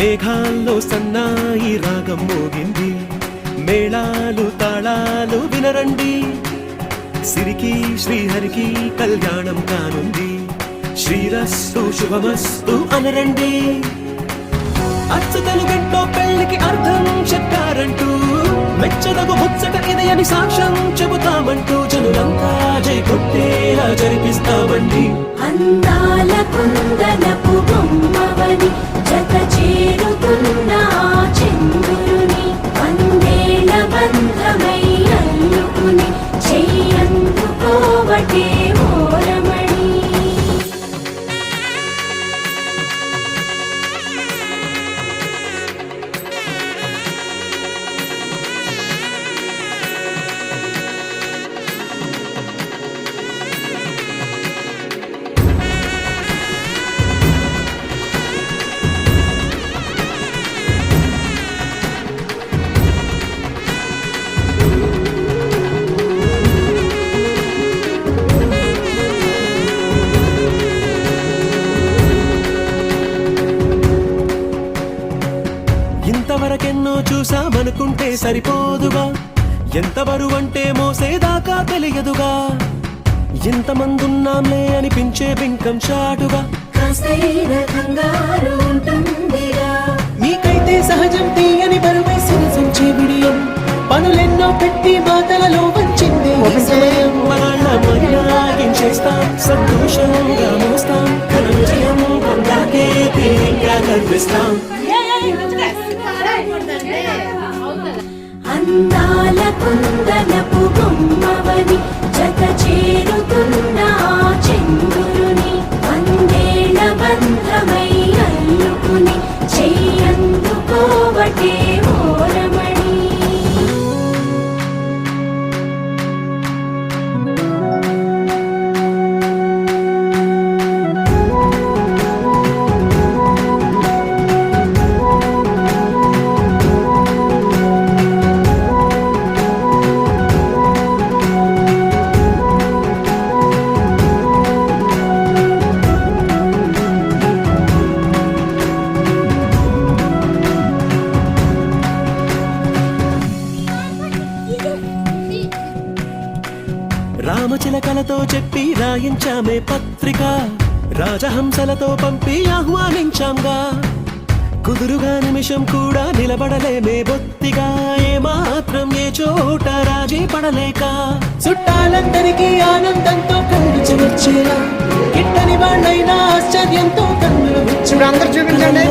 మేఘాల్లో సన్నాయి రాగం మోగింది, మేళాలు తాళాలు వినరండి, సిరికి శ్రీహరికి కళ్యాణం కానుంది, శ్రీరస్తు శుభమస్తు అనరండి. అచ్చతలు గంటో పెళ్లికి అర్థం చెప్పారంటూ, మెచ్చదగు ముచ్చట ఇది అని సాక్ష్యం చెబుతామంటూ, జనులంతా జై కొట్టేలా జరిపిస్తామండి. అందాల కుందనపు బొమ్మవని జత చేరుతున్న చంద్రుని, వందేల బంధమై అల్లుకుని చెయ్యందుకోవటే ఓరమణి. ఇంతవరకెన్నో చూసామనుకుంటే సరిపోదుగా, ఎంత బరువంటే మోసేదాకా తెలియదుగా, ఇంతమందున్నాంలే అనిపించే బింకం చాటుగా, మీకైతే సహజం తీయని బరువై సిరసించే బిడియం, పనులెన్నో పెట్టి మాటలలో వంచింది సమయం. చేస్తాం సంతోషంగా మోస్తాం, ఘన విజయం పొందాకే తీరిగ్గా కనిపిస్తాం. అందాల కుందనపు బొమ్మవని జత చేరుతున్న చంద్రుని, వందేల బంధమై అల్లుకుని చెయ్యందుకోవటే ఓరమణి. రామచిలకలతో చెప్పి రాయించామే పత్రిక, రాజహంసలతో పంపి ఆహ్వానించాంగా, కుదురుగా నిమిషం కూడా నిలబడలేమే బొత్తిగా, ఏమాత్రం ఏ చోట రాజీ పడలేక, చుట్టాలందరికీ ఆనందంతో కళ్ళు చెమర్చేలా, గిట్టని వాళ్ళైనా ఆశ్చర్యంతో కన్నులు అందరూ చూపించండి.